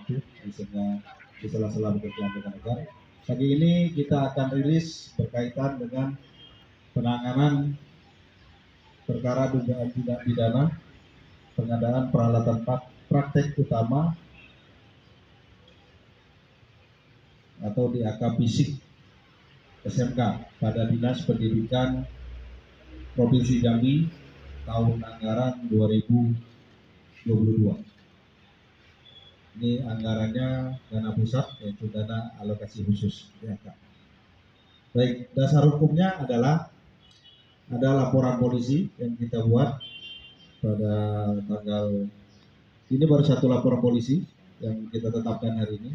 waktu sehingga di sela-sela bekerja rekan-rekan. Pagi ini kita akan rilis berkaitan dengan penanganan perkara dugaan tindak pidana pengadaan peralatan praktek utama atau DAK fisik SMK pada Dinas Pendidikan Provinsi Jambi tahun anggaran 2022. Ini anggarannya dana pusat, yaitu dana alokasi khusus DAK. Baik, dasar hukumnya adalah ada laporan polisi yang kita buat pada tanggal ini, baru satu laporan polisi yang kita tetapkan hari ini,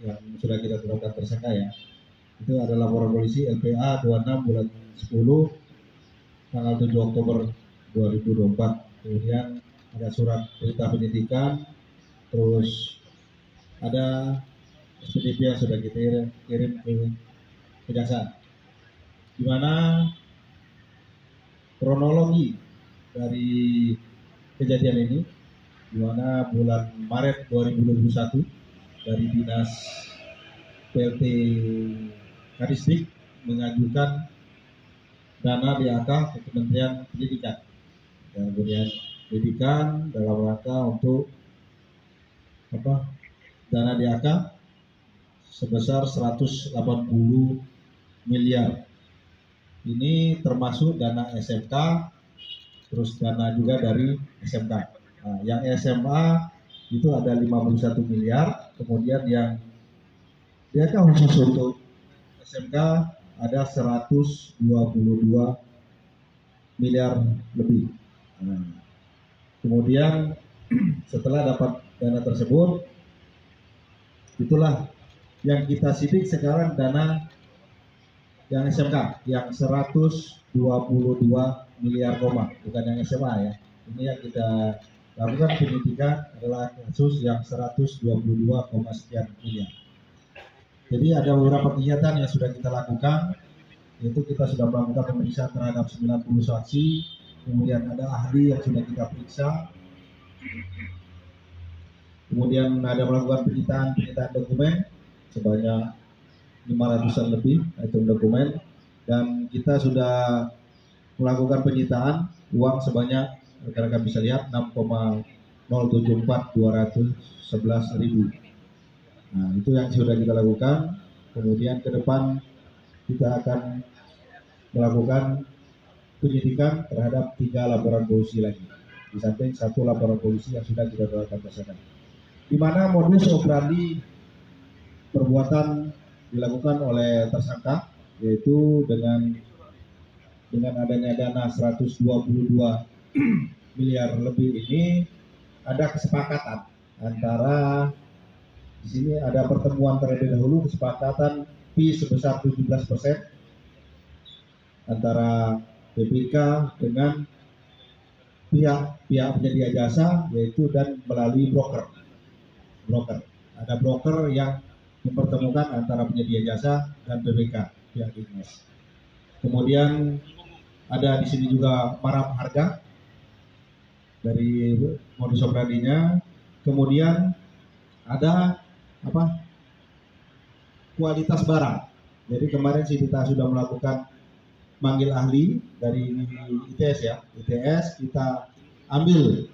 yang sudah kita tetapkan tersangka ya. Itu ada laporan polisi LPA 26 bulan 10 tanggal 7 Oktober 2024. Kemudian ada surat perintah penyidikan, terus ada SPDP yang sudah kita kirim ke kejaksaan, di mana kronologi dari kejadian ini, di mana bulan Maret 2021 dari Dinas PLT Kadisdik mengajukan dana DAK ke Kementerian Pendidikan. Kemudian pendidikan dalam rangka untuk dana DAK sebesar 180 miliar. Ini termasuk dana SMK, terus dana juga dari SMK. Nah, yang SMA itu ada 51 miliar, kemudian yang DAK khusus untuk SMK ada 122 miliar lebih. Nah, kemudian setelah dapat dana tersebut, itulah yang kita sidik sekarang dana yang SMK yang 122 miliar bukan yang SMA ya. Ini yang kita lakukan penyidikan adalah kasus yang 122, sekian miliar. Jadi ada beberapa kegiatan yang sudah kita lakukan, yaitu kita sudah melakukan pemeriksaan terhadap 90 saksi, kemudian ada ahli yang sudah kita periksa, kemudian ada melakukan penyitaan dokumen sebanyak 500-an lebih item dokumen, dan kita sudah melakukan penyitaan uang sebanyak, rekan-rekan bisa lihat, 6,074.211.000. Nah, itu yang sudah kita lakukan. Kemudian ke depan kita akan melakukan penyidikan terhadap 3 laporan polisi lagi, di samping 1 laporan polisi yang sudah kita lakukan tersangka. Di mana modus operandi perbuatan dilakukan oleh tersangka, yaitu dengan adanya dana 122 miliar lebih ini, ada kesepakatan antara, di sini ada pertemuan terlebih dahulu, kesepakatan fee sebesar 17% antara BPK dengan pihak penyedia jasa, yaitu dan melalui broker. Ada broker yang mempertemukan antara penyedia jasa dan BPK pihak dinas. Kemudian ada di sini juga markup harga dari modus operandinya. Kemudian ada kualitas barang. Jadi kemarin kita sudah melakukan manggil ahli dari ITS ya. ITS kita ambil,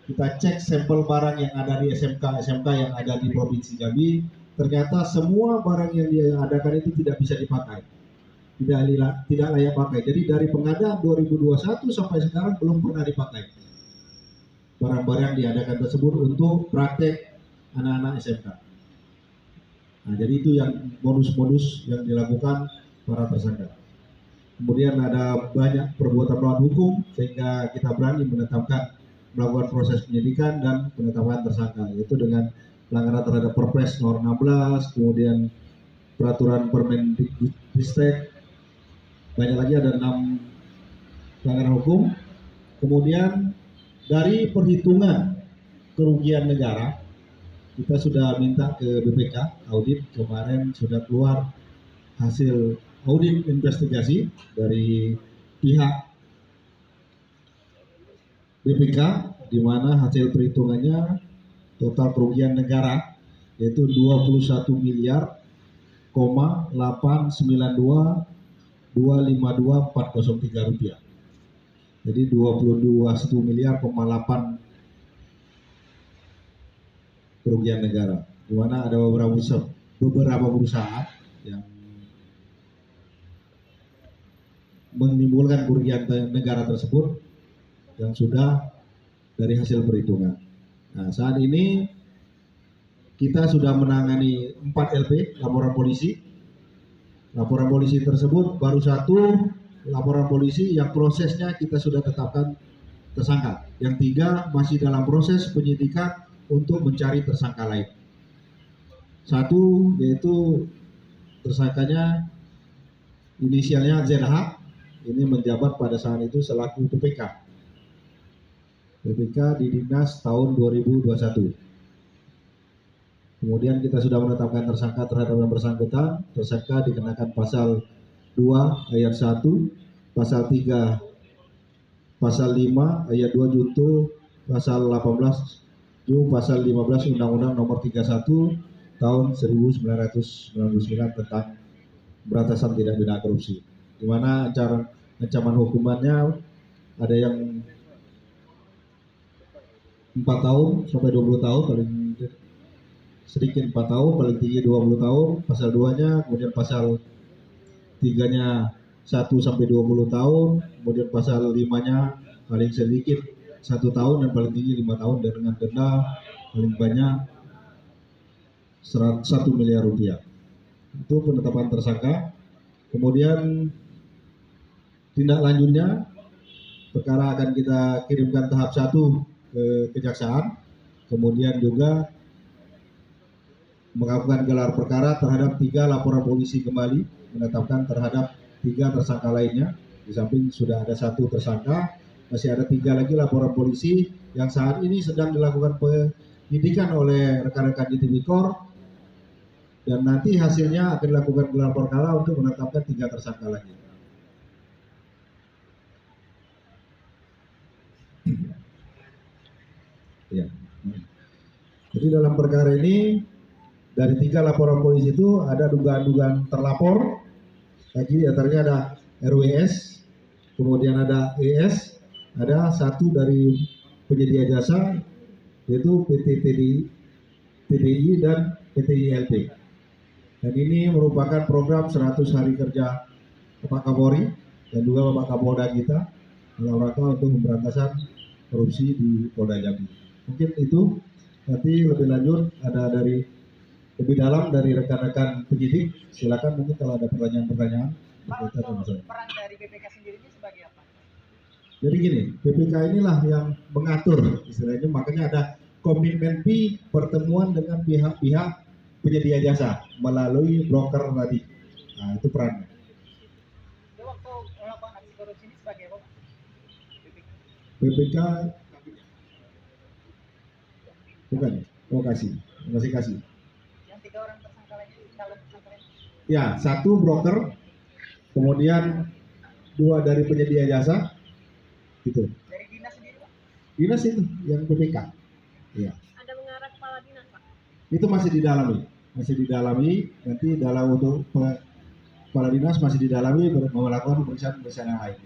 kita cek sampel barang yang ada di SMK yang ada di Provinsi Jambi. Ternyata semua barang yang dia adakan itu tidak bisa dipakai, tidak layak pakai. Jadi dari pengadaan 2021 sampai sekarang belum pernah dipakai barang-barang diadakan tersebut untuk praktek anak-anak SMK. Nah, jadi itu yang modus-modus yang dilakukan para tersangka. Kemudian ada banyak perbuatan melawan hukum sehingga kita berani melakukan proses penyidikan dan penetapan tersangka, yaitu dengan pelanggaran terhadap Perpres nomor 16, kemudian peraturan Permendikbudristek, banyak lagi, ada 6 pelanggaran hukum. Kemudian dari perhitungan kerugian negara, kita sudah minta ke BPK audit, kemarin sudah keluar hasil audit investigasi dari pihak BPK, di mana hasil perhitungannya total kerugian negara yaitu 21 miliar 892.252.403 rupiah. Jadi 21 miliar 8 kerugian negara, di mana ada beberapa perusahaan yang menimbulkan kerugian negara tersebut yang sudah dari hasil perhitungan. Nah, saat ini kita sudah menangani 4 LP laporan polisi. Laporan polisi tersebut baru 1 laporan polisi yang prosesnya kita sudah tetapkan tersangka. Yang 3 masih dalam proses penyidikan untuk mencari tersangka lain. 1 yaitu tersangkanya inisialnya ZH, ini menjabat pada saat itu selaku PPK di Dinas tahun 2021. Kemudian kita sudah menetapkan tersangka terhadap yang bersangkutan. Tersangka dikenakan pasal 2 ayat 1, pasal 3, pasal 5 ayat 2 junto, pasal 18 junto, pasal 15 Undang-Undang Nomor 31 tahun 1999 tentang pemberantasan tindak pidana korupsi, di mana ancaman hukumannya ada yang 4 tahun sampai 20 tahun, paling sedikit 4 tahun, paling tinggi 20 tahun, pasal 2-nya, kemudian pasal 3-nya 1 sampai 20 tahun, kemudian pasal 5-nya paling sedikit 1 tahun dan paling tinggi 5 tahun dengan denda paling banyak 1 miliar rupiah. Itu penetapan tersangka. Kemudian tindak lanjutnya, perkara akan kita kirimkan tahap 1 ke kejaksaan, kemudian juga melakukan gelar perkara terhadap 3 laporan polisi kembali, menetapkan terhadap 3 tersangka lainnya. Di samping sudah ada 1 tersangka, masih ada 3 lagi laporan polisi yang saat ini sedang dilakukan penyidikan oleh rekan-rekan di Tipikor, dan nanti hasilnya akan dilakukan gelar perkara untuk menetapkan 3 tersangka lagi. Ya. Jadi dalam perkara ini dari 3 laporan polisi itu ada dugaan-dugaan terlapor. Lagi antaranya ada RWS, kemudian ada ES, ada 1 dari penyedia jasa yaitu PT TDI dan PT ILP. Dan ini merupakan program 100 hari kerja Pak Kapolri dan juga Bapak Kapolda kita dalam rangka untuk pemberantasan korupsi di Polda Jambi. Mungkin itu, nanti lebih lanjut ada dari lebih dalam dari rekan-rekan penyidik. Silakan mungkin kalau ada pertanyaan-pertanyaan. Pak, untuk peran dari BPK sendiri ini sebagai apa? Jadi gini, BPK inilah yang mengatur istilahnya, makanya ada komitmen fee pertemuan dengan pihak-pihak penyedia jasa melalui broker tadi. Nah, itu perannya. Dia waktu melakukan aksi korupsi ini sebagai apa, Pak? BPK bukan, masih kasih. Yang 3 orang tersangka lainnya, calon tersangka lainnya? Ya, 1 broker, kemudian 2 dari penyedia jasa, gitu. Dari dinas sendiri, Pak? Dinas itu yang BPK. Ya. Ada mengarah kepala dinas, Pak? Itu masih didalami. Nanti dalam untuk kepala dinas masih didalami melakukan pemeriksaan yang lain.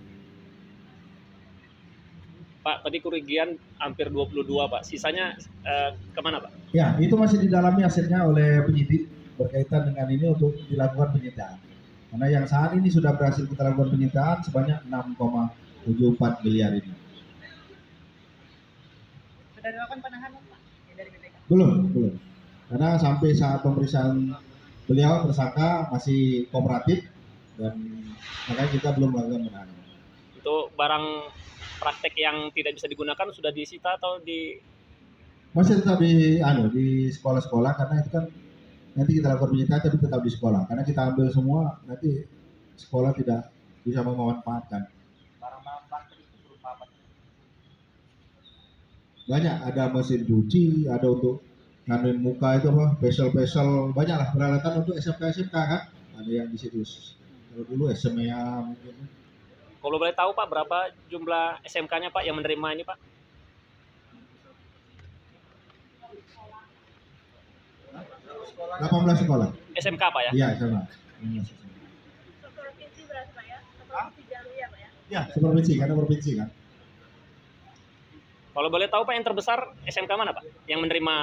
Pak, tadi kerugian hampir 22, Pak. Sisanya kemana, Pak? Ya, itu masih didalami hasilnya oleh penyidik berkaitan dengan ini untuk dilakukan penyitaan. Karena yang saat ini sudah berhasil kita lakukan penyitaan sebanyak 6,74 miliar ini. Sudah dilakukan penahanan, Pak, dari BPK? Belum. Karena sampai saat pemeriksaan beliau tersangka masih kooperatif dan makanya kita belum melakukan penahanan. Itu barang praktek yang tidak bisa digunakan sudah disita atau masih tetap di sekolah-sekolah, karena itu kan nanti kita lakukan penyitaan tapi tetap di sekolah, karena kita ambil semua, nanti sekolah tidak bisa memanfaatkan. Barang-barang praktek itu berupa apa? Banyak, ada mesin cuci, ada untuk nganuin muka itu apa, facial, banyak lah peralatan untuk SMK kan, ada yang di situ. Kalau dulu SMA mungkin. Kalau boleh tahu, Pak, berapa jumlah SMK-nya, Pak, yang menerima ini, Pak? 18 sekolah. SMK Pak ya? Iya, sama. 18 sekolah. Provinsi berarti Pak ya? Provinsi Jambi ya Pak ya? Ya, seprovinsi karena provinsi kan. Kalau boleh tahu Pak yang terbesar SMK mana Pak? Yang menerima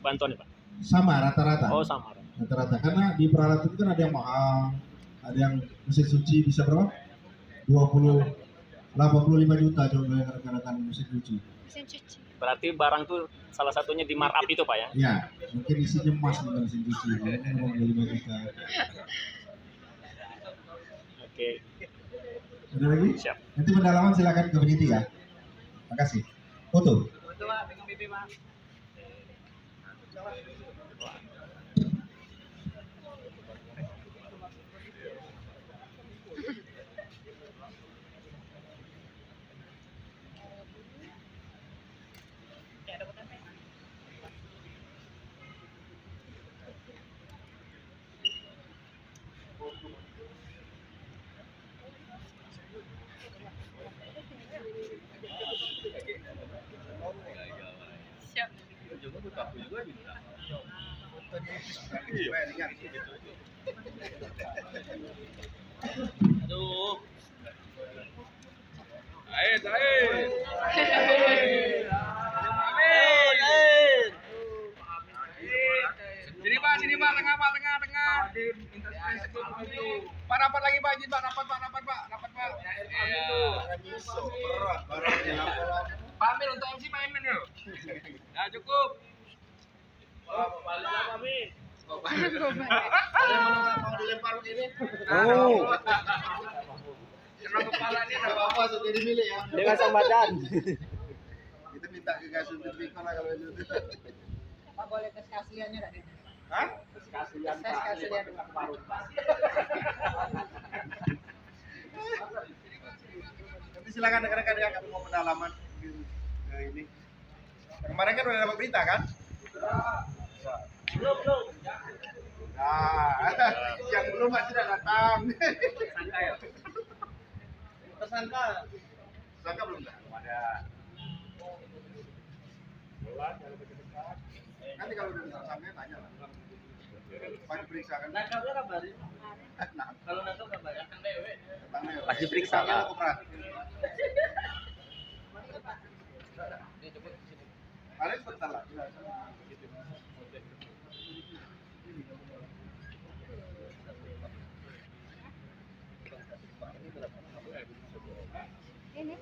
bantuan Pak? Sama rata-rata. Oh sama. Rata-rata karena di peralatan itu kan ada yang mahal, ada yang mesin cuci bisa berapa? 85 juta coba yang rekan-rekan mesin cuci. Mesin cuci. Berarti barang tuh salah satunya di markup itu Pak ya? Ya, mungkin isinya emas bukan mesin cuci, kan 85 juta. Oke, Ada lagi? siap. Nanti pendalaman silakan ke penyidik ya. Makasih. Foto. Itu Pak, pegang pipi Pak. Ya, ada foto Pak. Siap. Aduh. Sini Pak, tengah Pak, tengah. Pak, rapat lagi Pak, izin Pak, rapat Pak. Pak Amir untuk MC Pak Amir yuk. Nah, cukup. Mau dilempar begini? Oh. Kena kepalanya Enggak apa-apa, sudah dimilih ya. Dengan sambadan. Kita minta ke Gasum Triko lah kalau itu. Pak boleh tes keasliannya enggak? Hah? Tes keaslian. Nanti silakan rekan-rekan ya kalau mau pendalaman ke ini. Kemarin kan udah dapat berita kan? Belum. Nah, yang belum masih tidak datang. Sangka ya? Tersangka. Tersangka belum datang. Ada. Nanti kalau udah tersangka tanya lah. Pas diperiksa kan. Nangkapnya kabarin. Nah, Kalau nangkap kabarin. Datang dewe. pas diperiksa lah. Alex bentar lah. Ini. Kan?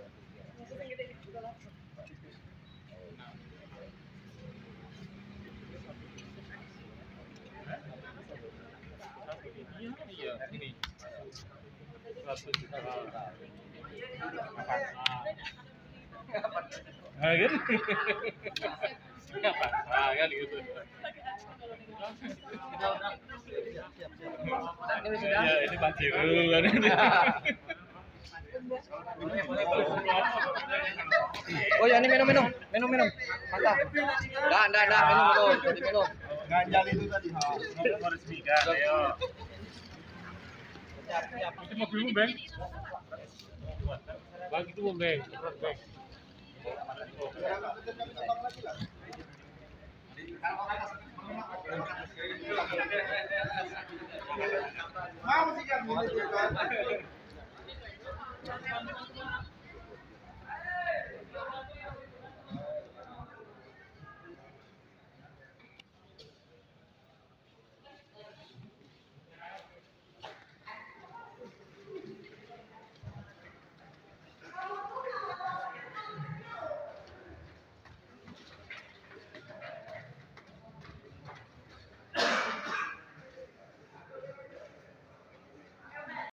Kan gitu. Ini sudah. Ya, ini pasti kan. Oh ya, ini minum. Mantap. Enggak, minum. Jadi minum. Ganjal itu tadi. Meresmikan, ayo. Itu mobilmu, Bang. Bang, itu Bang. Bang. Mau sih kan?